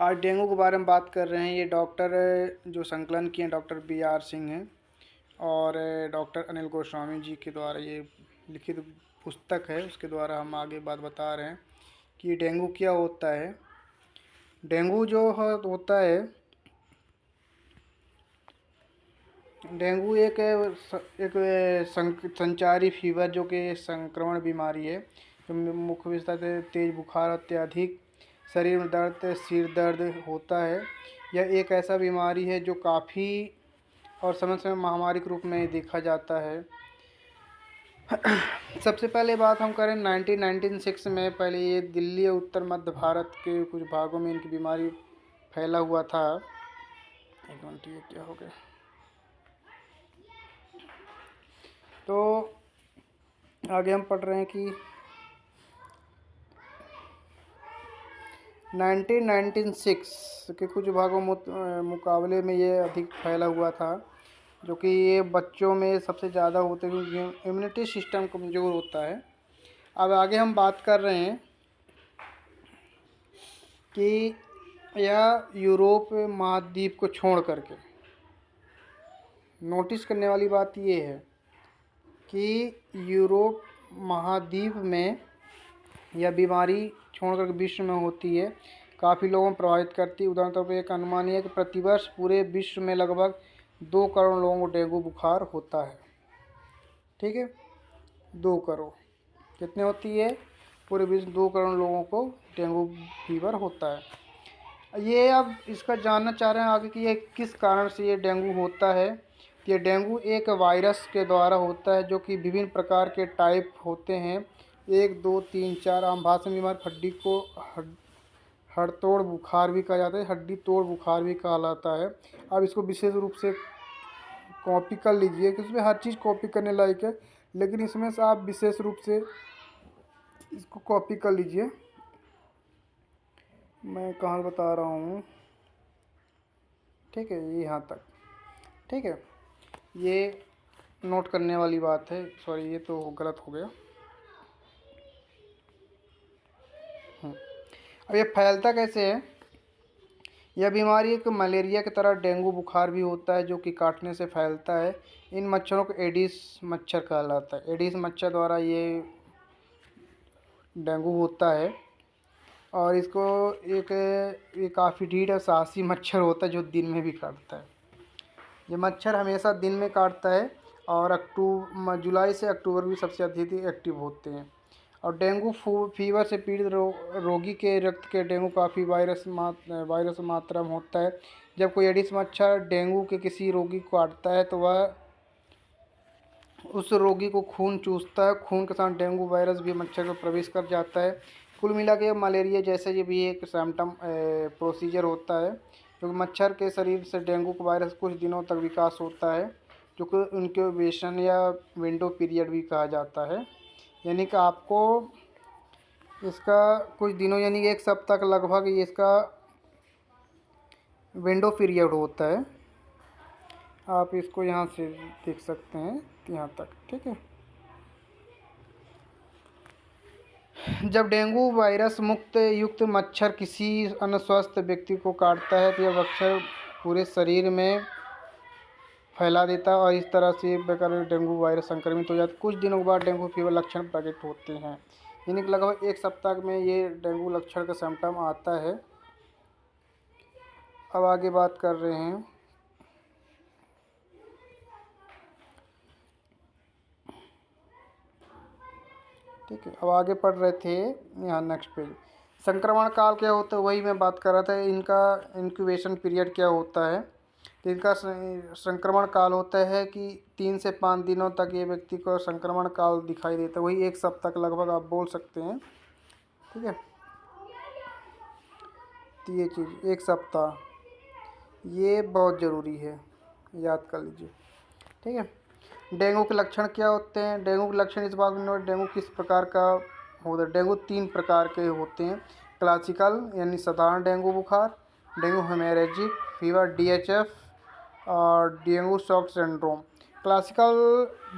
आज डेंगू के बारे में बात कर रहे हैं। ये डॉक्टर जो संकलन किए हैं डॉक्टर B.R. सिंह हैं और डॉक्टर अनिल गोस्वामी जी के द्वारा ये लिखित पुस्तक है, उसके द्वारा हम आगे बात बता रहे हैं कि डेंगू क्या होता है। डेंगू जो होता है, डेंगू एक संचारी फीवर जो कि संक्रमण बीमारी है, जो मुख्य विशेषता से तेज बुखार, अत्यधिक शरीर में दर्द, सिर दर्द होता है। यह एक ऐसा बीमारी है जो काफ़ी और समय समय महामारी के रूप में देखा जाता है। सबसे पहले बात हम करें 1996 में, पहले ये दिल्ली और उत्तर मध्य भारत के कुछ भागों में इनकी बीमारी फैला हुआ था। एक मिनट, ये क्या हो गया? तो आगे हम पढ़ रहे हैं कि 1996 के कुछ भागों मुकाबले में ये अधिक फैला हुआ था, जो कि ये बच्चों में सबसे ज़्यादा होते हैं क्योंकि इम्यूनिटी सिस्टम कमज़ोर होता है। अब आगे हम बात कर रहे हैं कि यह यूरोप महाद्वीप को छोड़ करके, नोटिस करने वाली बात ये है कि यूरोप महाद्वीप में यह बीमारी छोड़कर विश्व में होती है, काफ़ी लोगों को प्रभावित करती है। उदाहरण तौर पर एक अनुमान है कि प्रतिवर्ष पूरे विश्व में लगभग 2 करोड़ लोगों को डेंगू बुखार होता है। ठीक है, 2 करोड़ कितने होती है? पूरे विश्व 2 करोड़ लोगों को डेंगू फीवर होता है। ये अब इसका जानना चाह रहे हैं आगे कि ये किस कारण से ये डेंगू होता है। ये डेंगू एक वायरस के द्वारा होता है, जो कि विभिन्न प्रकार के टाइप होते हैं, 1, 2, 3, 4। आम भाषा में बीमारी हड्डी को हड़तोड़ बुखार भी कहा जाता है, हड्डी तोड़ बुखार भी कहलाता है। अब इसको विशेष रूप से कॉपी कर लीजिए, कि उसमें हर चीज़ कॉपी करने लायक है, लेकिन इसमें से आप विशेष रूप से इसको कॉपी कर लीजिए। मैं कहाँ बता रहा हूँ, ठीक है, ये यहाँ तक। ठीक है, ये नोट करने वाली बात है। सॉरी, ये तो गलत हो गया। अब ये फैलता कैसे है? यह बीमारी एक मलेरिया की तरह डेंगू बुखार भी होता है, जो कि काटने से फैलता है। इन मच्छरों को एडिस मच्छर कहलाता है। एडिस मच्छर द्वारा ये डेंगू होता है। और इसको ये काफ़ी ढीठ और साहसी मच्छर होता है, जो दिन में भी काटता है। ये मच्छर हमेशा दिन में काटता है और जुलाई से अक्टूबर भी सबसे अधिक एक्टिव होते हैं। और डेंगू फीवर से पीड़ित रोगी के रक्त के डेंगू काफ़ी वायरस मात्रा में होता है। जब कोई एडिस मच्छर डेंगू के किसी रोगी को काटता है तो वह उस रोगी को खून चूसता है। खून के साथ डेंगू वायरस भी मच्छर को प्रवेश कर जाता है। कुल मिला के मलेरिया जैसे ये भी एक सिम्टम प्रोसीजर होता है, क्योंकि मच्छर के शरीर से डेंगू का वायरस कुछ दिनों तक विकास होता है, जो कि इंक्यूबेशन या विंडो पीरियड भी कहा जाता है। यानी कि आपको इसका कुछ दिनों यानी 1 सप्ताह लगभग इसका विंडो पीरियड होता है। आप इसको यहाँ से देख सकते हैं यहाँ तक। ठीक है, जब डेंगू वायरस युक्त मच्छर किसी अस्वस्थ व्यक्ति को काटता है तो यह मच्छर पूरे शरीर में फैला देता है और इस तरह से बेकार डेंगू वायरस संक्रमित हो जाता है। कुछ दिनों के बाद डेंगू फीवर लक्षण प्रकट होते हैं, यानी कि लगभग 1 सप्ताह में ये डेंगू लक्षण का सिम्टम आता है। अब आगे बात कर रहे हैं ठीक है, अब आगे पढ़ रहे थे यहाँ नेक्स्ट पेज। संक्रमण काल क्या होता है, वही मैं बात कर रहा था। इनका इंक्यूबेशन पीरियड क्या होता है, तो इनका संक्रमण काल होता है कि 3 से 5 दिनों तक ये व्यक्ति को संक्रमण काल दिखाई देता है, वही 1 सप्ताह लगभग आप बोल सकते हैं। ठीक है, तो ये चीज़ 1 सप्ताह ये बहुत ज़रूरी है, याद कर लीजिए। ठीक है, डेंगू के लक्षण क्या होते हैं? डेंगू के लक्षण इस बात में डेंगू किस प्रकार का होता है। डेंगू 3 प्रकार के होते हैं। क्लासिकल यानी साधारण डेंगू बुखार, डेंगू हेमोरेजिक फीवर DHF और dengue shock syndrome. Classical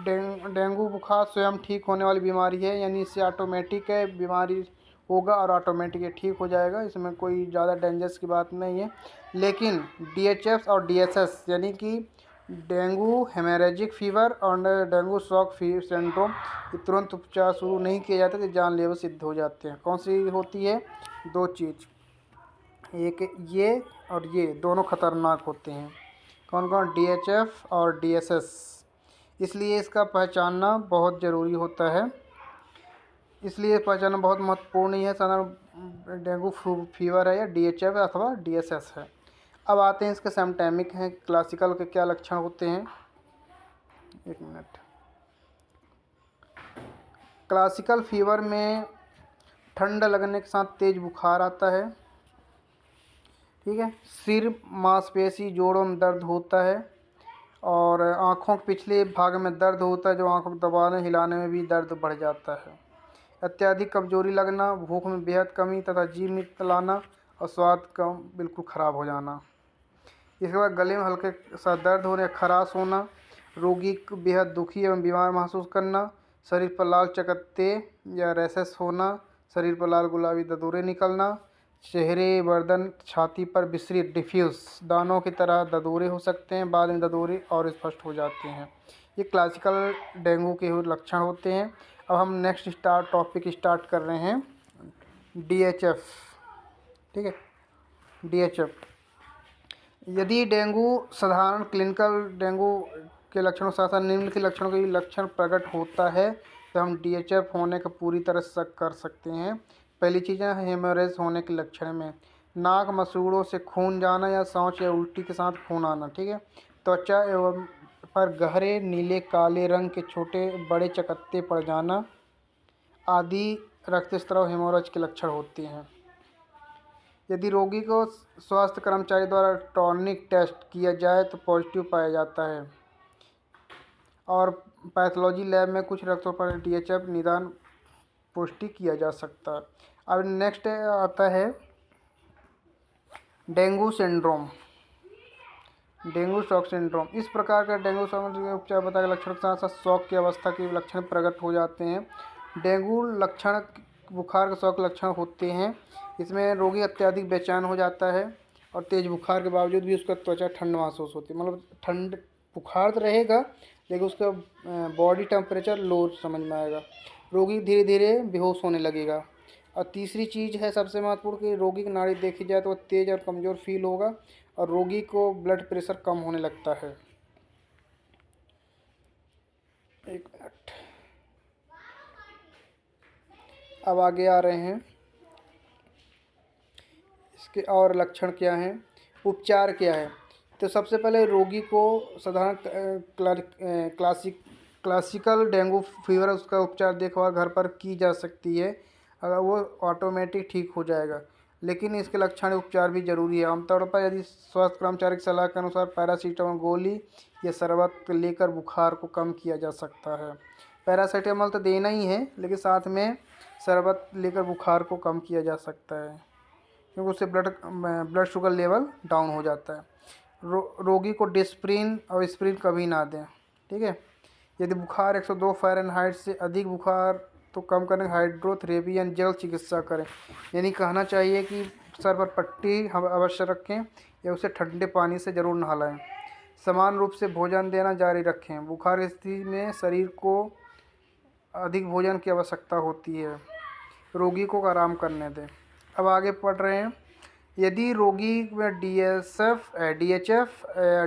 dengue बुखार स्वयं ठीक होने वाली बीमारी है, यानी इससे ऑटोमेटिक है बीमारी होगा और ऑटोमेटिक ये ठीक हो जाएगा। इसमें कोई ज़्यादा डेंजरस की बात नहीं है। लेकिन DHF और DSS यानी कि डेंगू हेमोरेजिक फीवर और डेंगू शॉक सिंड्रोम, ये तुरंत उपचार शुरू नहीं किए जाते तो जानलेवा सिद्ध हो जाते हैं। कौन सी होती है? दो चीज़, एक ये और ये दोनों खतरनाक होते हैं। कौन कौन? DHF और DSS। इसलिए इसका पहचानना बहुत ज़रूरी होता है। इसलिए पहचानना बहुत महत्वपूर्ण ही है। साधारण डेंगू फीवर है या DHF अथवा DSS है। अब आते हैं इसके सिम्पटैमिक हैं, क्लासिकल के क्या लक्षण होते हैं। एक मिनट। क्लासिकल फीवर में ठंड लगने के साथ तेज बुखार आता है, ठीक है। सिर, मांसपेशी, जोड़ों में दर्द होता है और आँखों के पिछले भाग में दर्द होता है, जो आँखों को दबाने हिलाने में भी दर्द बढ़ जाता है। अत्यधिक कमजोरी लगना, भूख में बेहद कमी तथा जीभ में तलाना और स्वाद कम बिल्कुल ख़राब हो जाना। इसके बाद गले में हल्के सा दर्द होने, खराश होना, रोगी को बेहद दुखी एवं बीमार महसूस करना, शरीर पर लाल चकत्ते या रैशेस होना, शरीर पर लाल गुलाबी ददूरे निकलना, चेहरे, गर्दन, छाती पर विसरित डिफ्यूज दानों की तरह ददूरे हो सकते हैं, बाद में ददूरे और स्पष्ट हो जाते हैं। ये क्लासिकल डेंगू के लक्षण होते हैं। अब हम नेक्स्ट टॉपिक स्टार्ट कर रहे हैं, DHF, ठीक है। DHF, यदि डेंगू साधारण क्लिनिकल डेंगू के लक्षणों साथ साथ निम्न के लक्षणों के लक्षण प्रकट होता है तो हम DHF होने का पूरी तरह से शक कर सकते हैं। पहली चीज़ है हेमोरेज होने के लक्षण में नाक, मसूड़ों से खून जाना या शौच या उल्टी के साथ खून आना, ठीक है। त्वचा एवं पर गहरे नीले काले रंग के छोटे बड़े चकत्ते पड़ जाना आदि रक्तस्राव हेमोरेज के लक्षण होते हैं। यदि रोगी को स्वास्थ्य कर्मचारी द्वारा टॉनिक टेस्ट किया जाए तो पॉजिटिव पाया जाता है और पैथोलॉजी लैब में कुछ रक्तों पर DHF निदान पुष्टि किया जा सकता है। अब नेक्स्ट आता है dengue syndrome, dengue shock syndrome. इस प्रकार का डेंगू शॉक के उपचार बताए लक्षण के साथ साथ शॉक की अवस्था के लक्षण प्रकट हो जाते हैं। डेंगू लक्षण बुखार के शॉक लक्षण होते हैं। इसमें रोगी अत्यधिक बेचैन हो जाता है और तेज बुखार के बावजूद भी उसका त्वचा ठंड महसूस होती है। मतलब ठंड बुखार तो रहेगा लेकिन उसका बॉडी टेम्परेचर लो समझ में आएगा। रोगी धीरे धीरे बेहोश होने लगेगा। और तीसरी चीज़ है सबसे महत्वपूर्ण कि रोगी की नाड़ी देखी जाए तो वह तेज़ और कमज़ोर फील होगा और रोगी को ब्लड प्रेशर कम होने लगता है। एक मिनट, अब आगे आ रहे हैं इसके और लक्षण क्या हैं, उपचार क्या है। तो सबसे पहले रोगी को साधारण क्लासिकल डेंगू फीवर उसका उपचार देखभाल घर पर की जा सकती है, अगर वो ऑटोमेटिक ठीक हो जाएगा। लेकिन इसके लक्षण उपचार भी जरूरी है। आमतौर पर यदि स्वास्थ्य कर्मचारी की सलाह के अनुसार पैरासीटामोल गोली या शरबत लेकर बुखार को कम किया जा सकता है। पैरासीटामोल तो देना ही है लेकिन साथ में शरबत लेकर बुखार को कम किया जा सकता है क्योंकि उससे ब्लड शुगर लेवल डाउन हो जाता है। रोगी को डिस्प्रिन और एस्पिरिन कभी ना दें, ठीक है। यदि बुखार 102 फ़ारेनहाइट से अधिक बुखार तो कम करने हाइड्रोथेरेपी यानी जल चिकित्सा करें। यानी कहना चाहिए कि सर पर पट्टी हम अवश्य रखें या उसे ठंडे पानी से ज़रूर नहलाएं। समान रूप से भोजन देना जारी रखें। बुखार की स्थिति में शरीर को अधिक भोजन की आवश्यकता होती है। रोगी को आराम करने दें। अब आगे पढ़ रहे हैं, यदि रोगी में DHF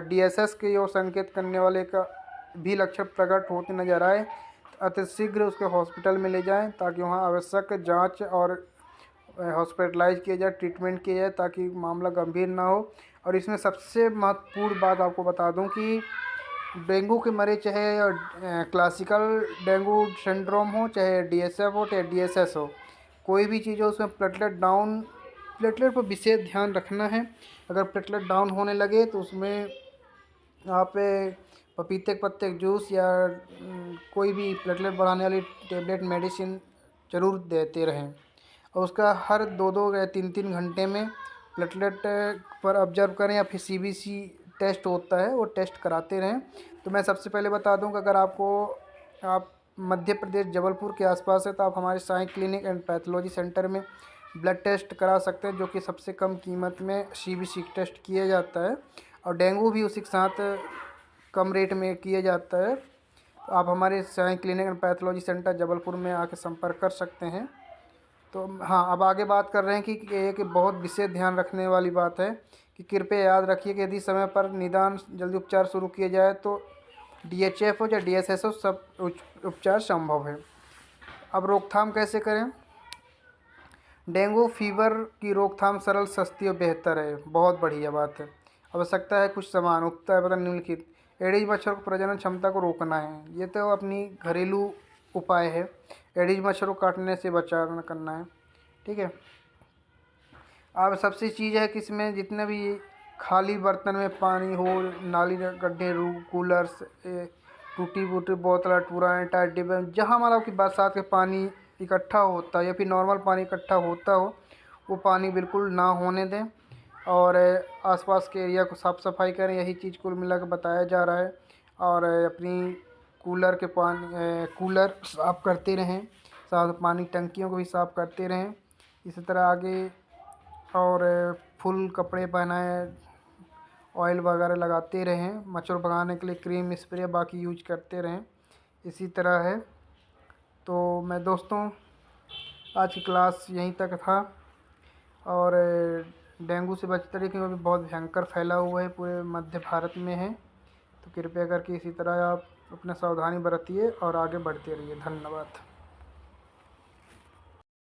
DSS के ओर संकेत करने वाले का भी लक्षण प्रकट होते नजर आए तो अतिशीघ्र उसके हॉस्पिटल में ले जाएं ताकि वहां आवश्यक जांच और हॉस्पिटलाइज किया जाए, ट्रीटमेंट किया जाए ताकि मामला गंभीर ना हो। और इसमें सबसे महत्वपूर्ण बात आपको बता दूं कि डेंगू के मरीज चाहे क्लासिकल डेंगू सिंड्रोम हो, चाहे DSF हो, चाहे DSS हो, कोई भी चीज़ हो उसमें प्लेटलेट पर विशेष ध्यान रखना है। अगर प्लेटलेट डाउन होने लगे तो उसमें आप पपीते के पत्ते के जूस या कोई भी प्लेटलेट बढ़ाने वाली टेबलेट मेडिसिन ज़रूर देते रहें और उसका हर 2-2 या 3-3 घंटे में प्लेटलेट पर ऑब्जर्व करें या फिर CBC टेस्ट होता है वो टेस्ट कराते रहें। तो मैं सबसे पहले बता दूं कि अगर आप मध्य प्रदेश जबलपुर के आसपास है तो आप हमारे Sai clinic and pathology centre में ब्लड टेस्ट करा सकते हैं, जो कि सबसे कम कीमत में CBC टेस्ट किया जाता है और डेंगू भी उसी के साथ कम रेट में किया जाता है। तो आप हमारे Sai clinic and pathology centre Jabalpur में आके संपर्क कर सकते हैं। तो हाँ, अब आगे बात कर रहे हैं कि एक बहुत विशेष ध्यान रखने वाली बात है कि कृपया याद रखिए कि यदि समय पर निदान जल्दी उपचार शुरू किया जाए तो DHF हो या DSS हो, सब उपचार संभव है। अब रोकथाम कैसे करें? डेंगू फीवर की रोकथाम सरल, सस्ती और बेहतर है। बहुत बढ़िया बात है। आवश्यकता है कुछ सामान, उपचार पता निम्नलिखित। एडिज मच्छर को प्रजनन क्षमता को रोकना है, ये तो अपनी घरेलू उपाय है। एडिज मच्छर को काटने से बचाना करना है, ठीक है। अब सबसे चीज़ है कि इसमें जितने भी खाली बर्तन में पानी हो, नाली गड्ढे, कूलर्स, टूटी फूटी बोतल, पुराने टायर, डिब्बे, जहाँ मतलब कि बरसात के पानी इकट्ठा होता है या फिर नॉर्मल पानी इकट्ठा होता हो, वो पानी बिल्कुल ना होने दें और आसपास के एरिया को साफ़ सफाई करें। यही चीज़ कुल मिला के बताया जा रहा है। और अपनी कूलर साफ़ करते रहें, साफ पानी टंकियों को भी साफ़ करते रहें। इसी तरह आगे और फुल कपड़े पहनाएं, ऑयल वगैरह लगाते रहें, मच्छर भगाने के लिए क्रीम स्प्रे बाकी यूज करते रहें। इसी तरह है। तो मैं दोस्तों आज की क्लास यहीं तक था। और डेंगू से बचते रहिए क्योंकि बहुत भयंकर फैला हुआ है, पूरे मध्य भारत में है। तो कृपया करके इसी तरह आप अपना सावधानी बरतिए और आगे बढ़ते रहिए। धन्यवाद।